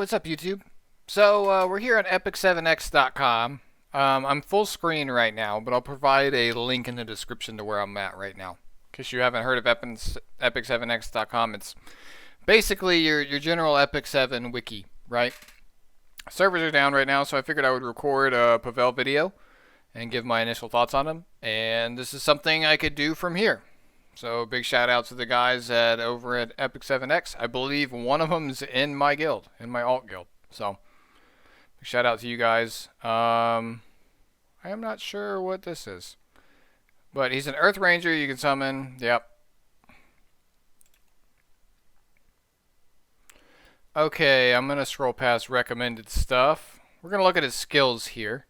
what's up, YouTube? So, we're here on epic7x.com. I'm full screen right now, but I'll provide a link in the description to where I'm at right now. In case you haven't heard of epic7x.com, it's basically your general Epic 7 wiki, right? Servers are down right now, so I figured I would record a Pavel video and give my initial thoughts on them. And this is something I could do from here. So big shout out to the guys over at Epic7x. I believe one of them's in my guild, in my alt guild. So big shout out to you guys. I am not sure what this is, but he's an Earth Ranger. You can summon. Yep. Okay, I'm gonna scroll past recommended stuff. We're gonna look at his skills here.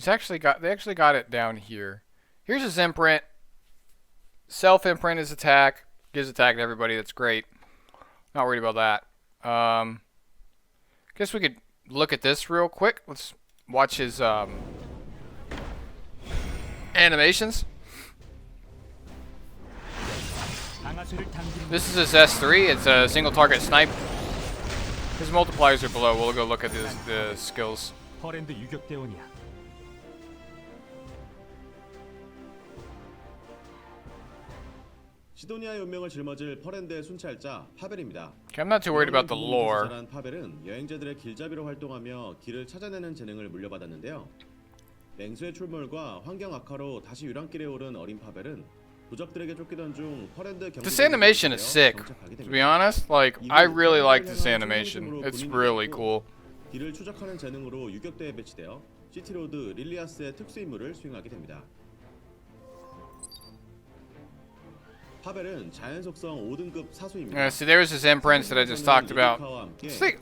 They actually got it down here. Here's his imprint. Self-imprint his attack. Gives attack to everybody. That's great. Not worried about that. Guess we could look at this real quick. Let's watch his animations. This is his S3. It's a single target snipe. His multipliers are below. We'll go look at the skills. 시도니아의 운명을 짊어질 퍼랜드의 순찰자 파벨입니다. Okay, I'm not too worried about the lore. 파벨은 여행자들의 길잡이로 활동하며 길을 찾아내는 재능을 물려받았는데요. 맹수의 출몰과 환경 악화로 다시 유랑길에 오른 어린 파벨은 도적들에게 쫓기던 중 퍼랜드 경비. This animation is sick. To be honest, like I really like this animation. It's really cool. 길을 추적하는 재능으로 유격대에 배치되어 시티로드 릴리아스의 특수 임무를 수행하게 됩니다. 파벨은 자연 속성 5등급 사수입니다. See, there's his imprints that I just talked about.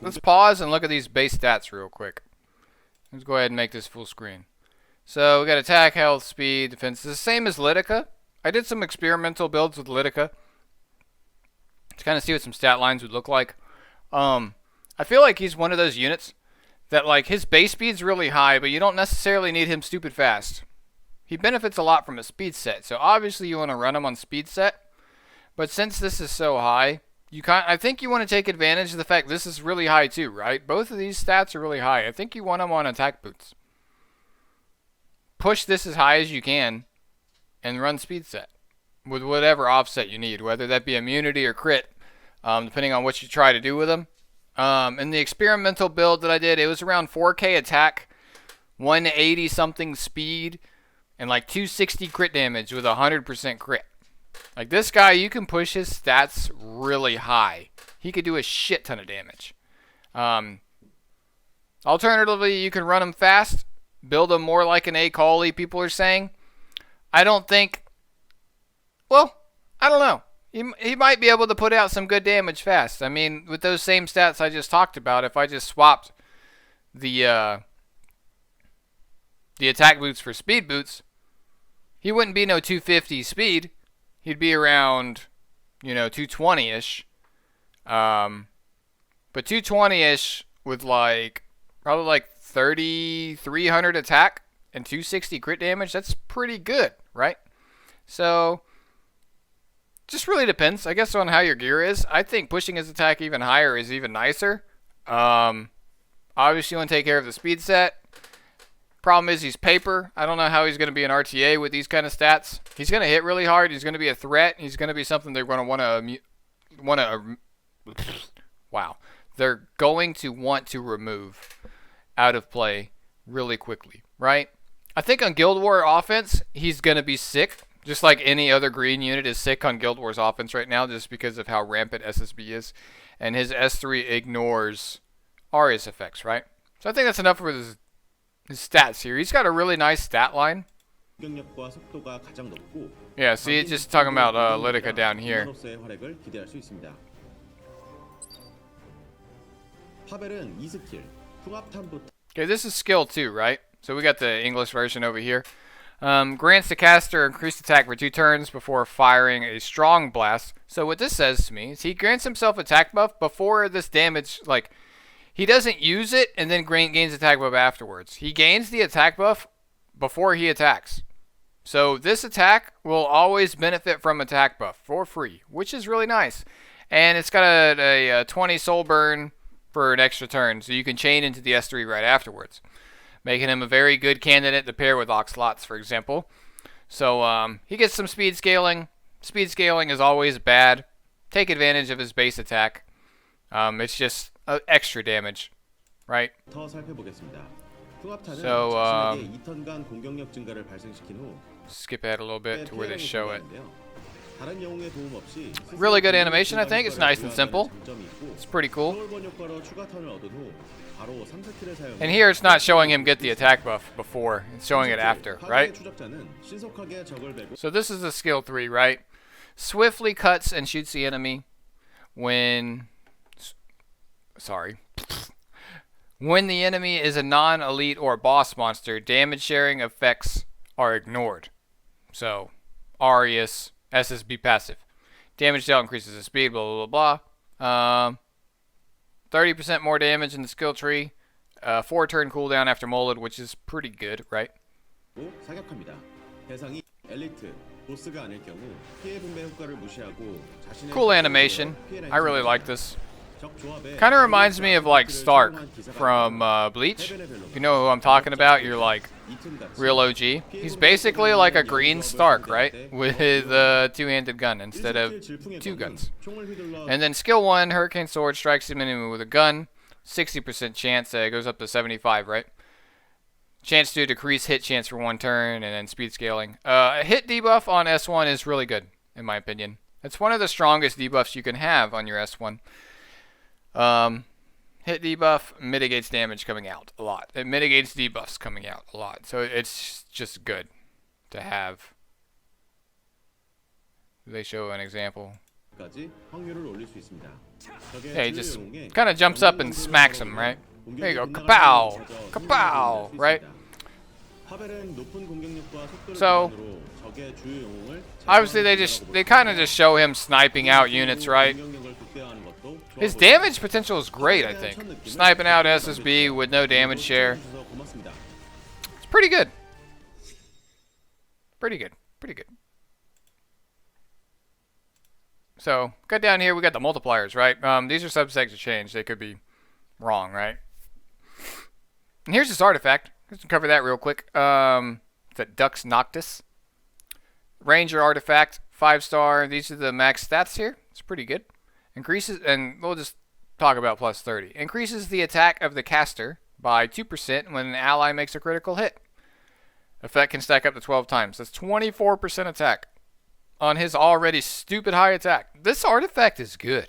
Let's pause and look at these base stats real quick. Let's go ahead and make this full screen. So we got attack, health, speed, defense. It's the same as Litica. I did some experimental builds with Litica to kind of see what some stat lines would look like. I feel like he's one of those units that like his base speed's really high, but you don't necessarily need him stupid fast. He benefits a lot from a speed set, so obviously you want to run him on speed set. But since this is so high, I think you want to take advantage of the fact this is really high too, right? Both of these stats are really high. I think you want them on attack boots. Push this as high as you can and run speed set with whatever offset you need, whether that be immunity or crit, depending on what you try to do with them. In the experimental build that I did, it was around 4K attack, 180 something speed, and like 260 crit damage with 100% crit. Like this guy, you can push his stats really high. He could do a shit ton of damage. Alternatively, you can run him fast, build him more like an A-Collie, people are saying. I don't think, well, I don't know. He might be able to put out some good damage fast. I mean, with those same stats I just talked about, if I just swapped the attack boots for speed boots, he wouldn't be no 250 speed. He'd be around, 220-ish. But 220-ish with probably like 3,300 attack and 260 crit damage, that's pretty good, right? So, just really depends, I guess, on how your gear is. I think pushing his attack even higher is even nicer. Obviously, you want to take care of the speed set. Problem is he's paper. I don't know how he's going to be an RTA with these kind of stats. He's going to hit really hard. He's going to be a threat. He's going to be something they're going to They're going to want to remove out of play really quickly, right? I think on Guild War offense, he's going to be sick. Just like any other green unit is sick on Guild War's offense right now just because of how rampant SSB is. And his S3 ignores Arius effects, right? So I think that's enough for his stats here. He's got a really nice stat line. Yeah, see, it's just talking about Litica down here. Okay, this is skill 2, right? So we got the English version over here. Grants the caster increased attack for 2 turns before firing a strong blast. So what this says to me is he grants himself attack buff before this damage, like, he doesn't use it and then gains attack buff afterwards. He gains the attack buff before he attacks. So this attack will always benefit from attack buff for free, which is really nice. And it's got a 20 soul burn for an extra turn, so you can chain into the S3 right afterwards, making him a very good candidate to pair with Oxlots, for example. So he gets some speed scaling. Speed scaling is always bad. Take advantage of his base attack. It's just extra damage, right? 더 살펴보겠습니다. 풍합탄은 So, 자신에게 2턴간 공격력 증가를 발생시킨 후 skip ahead a little bit to where they show it. 다른 영웅의 도움 없이 Really good animation, I think. It's nice and simple. It's pretty cool. 효과로 추가 턴을 얻은 후 바로 3세트를 사용해 And here it's not showing him get the attack buff before. It's showing it after, right? 추적자는 신속하게 적을 베고 So this is a skill 3, right? Swiftly cuts and shoots the enemy when... Sorry. When the enemy is a non-elite or boss monster, damage sharing effects are ignored. So, Arius, SSB passive. Damage dealt increases the speed, blah, blah, blah. 30% more damage in the skill tree. 4-turn cooldown after molded, which is pretty good, right? 사격합니다. 대상이 엘리트, 보스가 아닐 경우 피해 분배 효과를 무시하고 자신의 Cool animation. I really like this. 적 조합에 Kind of reminds me of like Stark from Bleach. If you know who I'm talking about, you're like real OG. He's basically like a green Stark, right? With a two-handed gun instead of two guns. And then skill 1, Hurricane Sword strikes an enemy with a gun. 60% chance, it goes up to 75, right? Chance to decrease hit chance for 1 turn, and then speed scaling. Hit debuff on S1 is really good, in my opinion. It's one of the strongest debuffs you can have on your S1. Hit debuff mitigates damage coming out a lot. It mitigates debuffs coming out a lot. So it's just good to have. They show an example. Yeah, he just kind of jumps up and smacks him, right? There you go. Kapow! Kapow! Right? So, obviously they kind of just show him sniping out units, right? His damage potential is great, I think. Sniping out SSB with no damage share. It's pretty good. Pretty good. Pretty good. So, got down here, we got the multipliers, right? These are subsets of change. They could be wrong, right? And here's this artifact. Let's cover that real quick. It's a Dux Noctis. Ranger artifact, 5-star. These are the max stats here. It's pretty good. Increases, and we'll just talk about plus 30. Increases the attack of the caster by 2% when an ally makes a critical hit. Effect can stack up to 12 times. That's 24% attack on his already stupid high attack. This artifact is good.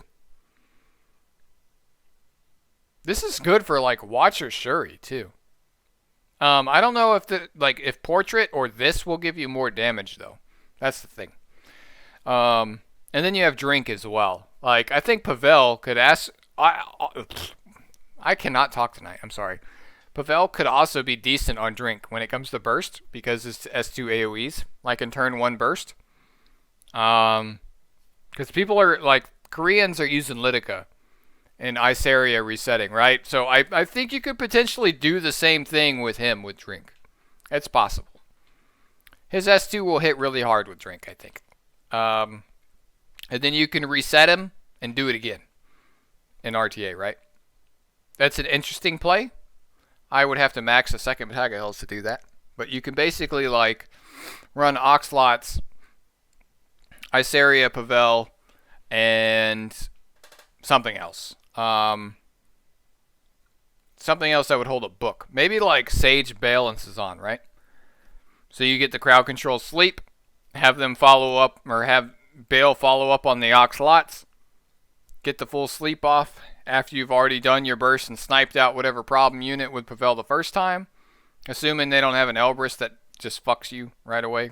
This is good for like Watcher Shuri too. I don't know if if Portrait or this will give you more damage though. That's the thing. And then you have Drink as well. Like I think Pavel could ask. I cannot talk tonight. I'm sorry. Pavel could also be decent on Drink when it comes to burst because it's S2 AoEs, like in turn 1 burst. Because people are like Koreans are using Litica and Iceria resetting, right? So I think you could potentially do the same thing with him with Drink. It's possible. His S2 will hit really hard with Drink, I think. And then you can reset him and do it again in RTA, right? That's an interesting play. I would have to max a second Bataga Hills to do that. But you can basically like run Oxlots, Iceria, Pavel, and something else. Something else that would hold a book. Maybe like Sage, Bale, and Cezanne, right? So you get the crowd control sleep, have them follow up, or have Bale follow up on the Oxlots, get the full sleep off after you've already done your burst and sniped out whatever problem unit with Pavel the first time, assuming they don't have an Elbrus that just fucks you right away.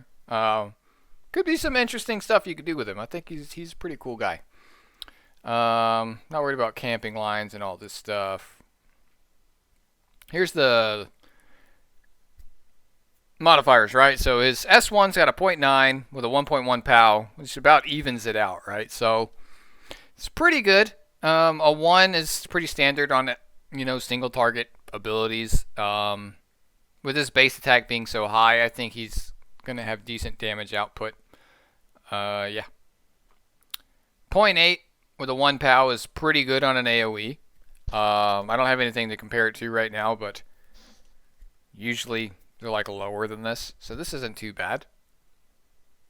Could be some interesting stuff you could do with him. I think he's a pretty cool guy. Not worried about camping lines and all this stuff. Here's the modifiers, right? So his S1's got a 0.9 with a 1.1 POW, which about evens it out, right? So it's pretty good. A 1 is pretty standard on, single target abilities. With his base attack being so high, I think he's going to have decent damage output. Yeah. 0.8 with a 1 POW is pretty good on an AoE. I don't have anything to compare it to right now, but usually they're like lower than this. So this isn't too bad.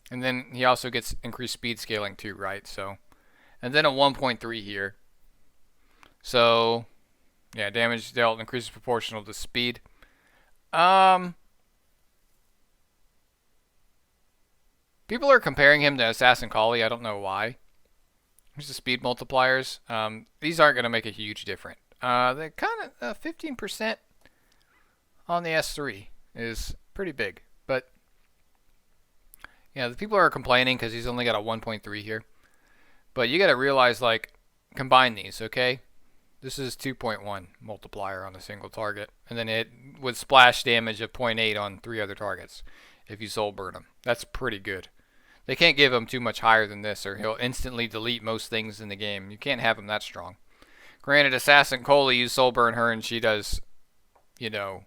And then he also gets increased speed scaling too, right? So, and then a 1.3 here. So, yeah, damage dealt increases proportional to speed. People are comparing him to Assassin Collie. I don't know why. Here's the speed multipliers. These aren't going to make a huge difference. They're kind of 15% on the S3 is pretty big. But, yeah, the people are complaining because he's only got a 1.3 here. But you got to realize, like, combine these, okay? This is 2.1 multiplier on a single target. And then it would splash damage of 0.8 on 3 other targets if you soul burn him. That's pretty good. They can't give him too much higher than this or he'll instantly delete most things in the game. You can't have him that strong. Granted, Assassin Coley, you soul burn her and she does, you know,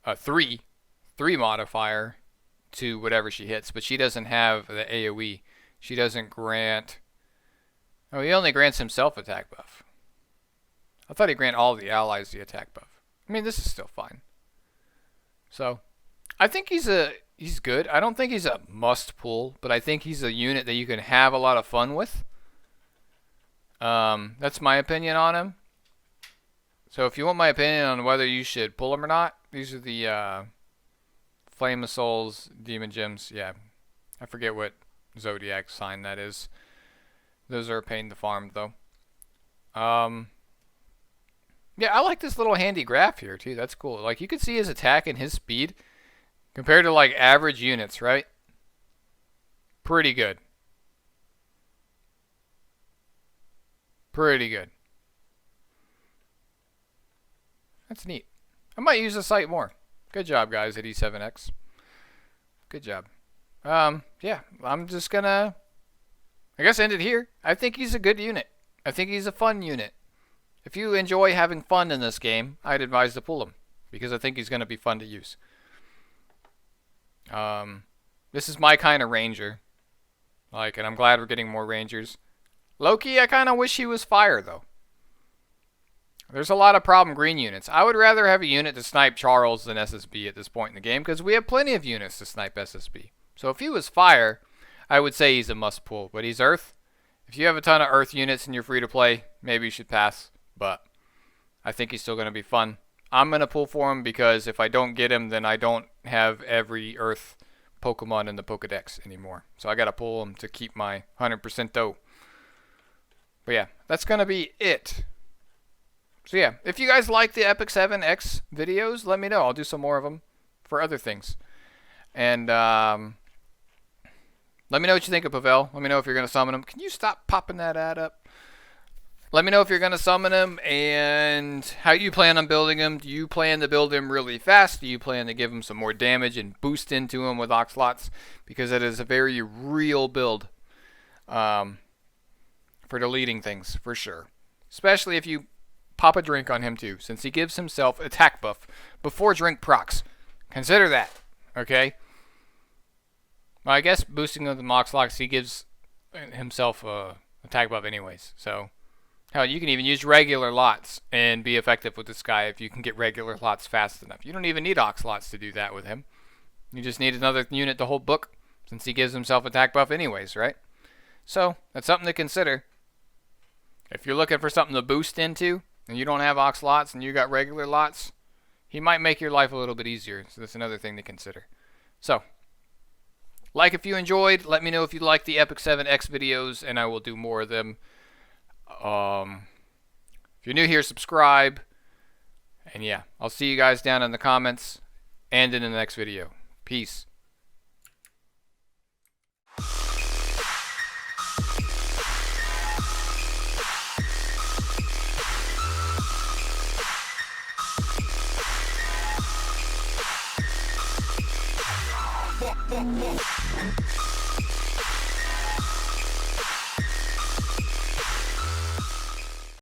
a 3 modifier to whatever she hits. But she doesn't have the AoE. She doesn't grant... Oh, he only grants himself attack buff. I thought he grant all the allies the attack buff. I mean, this is still fine. So, I think he's good. I don't think he's a must pull, but I think he's a unit that you can have a lot of fun with. That's my opinion on him. So if you want my opinion on whether you should pull him or not, these are the Flame of Souls, Demon Gems. Yeah, I forget what Zodiac sign that is. Those are a pain to farm, though. Yeah, I like this little handy graph here, too. That's cool. Like, you can see his attack and his speed compared to, like, average units, right? Pretty good. Pretty good. That's neat. I might use the site more. Good job, guys, at E7X. Good job. Yeah, I'm just gonna... I guess end it here. I think he's a good unit. I think he's a fun unit. If you enjoy having fun in this game, I'd advise to pull him because I think he's going to be fun to use. This is my kind of ranger. Like, and I'm glad we're getting more rangers. Loki, I kind of wish he was fire, though. There's a lot of problem green units. I would rather have a unit to snipe Charles than SSB at this point in the game because we have plenty of units to snipe SSB. So if he was fire... I would say he's a must pull, but he's Earth. If you have a ton of Earth units and you're free to play, maybe you should pass, but I think he's still going to be fun. I'm going to pull for him because if I don't get him, then I don't have every Earth Pokemon in the Pokedex anymore. So I got to pull him to keep my 100% dough. But yeah, that's going to be it. So yeah, if you guys like the Epic 7X videos, let me know. I'll do some more of them for other things. And, let me know what you think of Pavel. Let me know if you're going to summon him. Can you stop popping that ad up? Let me know if you're going to summon him and how you plan on building him. Do you plan to build him really fast? Do you plan to give him some more damage and boost into him with Oxlots? Because it is a very real build for deleting things, for sure. Especially if you pop a drink on him too, since he gives himself attack buff before drink procs. Consider that, okay? Well, I guess boosting of the Moxlox, he gives himself a attack buff anyways. So, hell, you can even use regular lots and be effective with this guy if you can get regular lots fast enough. You don't even need Oxlots to do that with him. You just need another unit to hold book since he gives himself attack buff anyways, right? So, that's something to consider. If you're looking for something to boost into and you don't have Oxlots and you got regular lots, he might make your life a little bit easier. So, that's another thing to consider. So, like if you enjoyed, let me know if you like the Epic 7X videos, and I will do more of them. If you're new here, subscribe. And yeah, I'll see you guys down in the comments and in the next video. Peace.